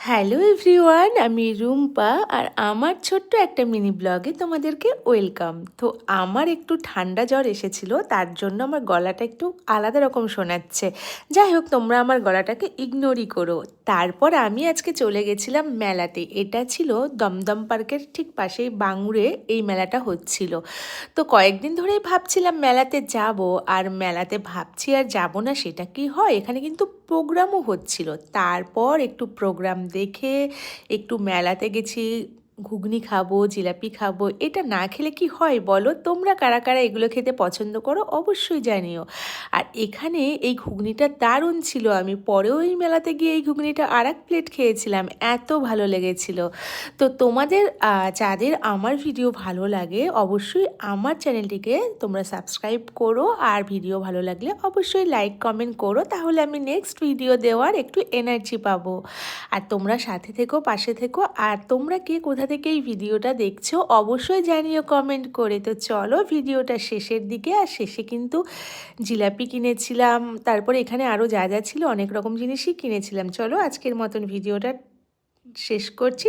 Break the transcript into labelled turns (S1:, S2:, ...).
S1: Hello everyone, আমি রুম্পা আর আমার ছোট্ট একটা মিনি ব্লগে তোমাদেরকে ওয়েলকাম। তো আমার একটু ঠান্ডা জ্বর এসেছিল, তার জন্য আমার গলাটা একটু আলাদা রকম শোনাচ্ছে। যাই হোক, তোমরা আমার গলাটাকে ইগনোরই করো। তারপর আমি আজকে চলে গেছিলাম মেলাতে। এটা ছিল দমদম পার্কের ঠিক পাশেই বাঙুরে এই মেলাটা হচ্ছিল। তো কয়েকদিন ধরেই ভাবছিলাম মেলাতে যাব, আর মেলাতে ভাবছি আর যাব না সেটা কি হয়, এখানে কিন্তু প্রোগ্রামও হচ্ছিল। তারপর একটু প্রোগ্রাম দেখে একটু মেলাতে গেছি, ঘুগনি খাবো, জিলাপি খাবো। এটা না খেলে কি হয় বলো? তোমরা কারা কারা এগুলো খেতে পছন্দ করো অবশ্যই জানিও। আর এখানে এই ঘুগনিটা দারুণ ছিল। আমি পরেও এই মেলাতে গিয়ে এই ঘুগনিটা আর এক প্লেট খেয়েছিলাম, এত ভালো লেগেছিল। তো তোমাদের যাদের আমার ভিডিও ভালো লাগে অবশ্যই আমার চ্যানেলটিকে তোমরা সাবস্ক্রাইব করো, আর ভিডিও ভালো লাগলে অবশ্যই লাইক কমেন্ট করো, তাহলে আমি নেক্সট ভিডিও দেওয়ার একটু এনার্জি পাবো। আর তোমরা সাথে থেকো, পাশে থেকো। আর তোমরা কে কোথা থেকে এই ভিডিওটা দেখছো অবশ্যই জানিও কমেন্ট করে। তো চলো ভিডিওটা শেষের দিকে, আর শেষে কিন্তু জিলাপি কিনেছিলাম, তারপরে এখানে আরও যা যা ছিল অনেক রকম জিনিসই কিনেছিলাম। চলো আজকের মতন ভিডিওটা শেষ করছি।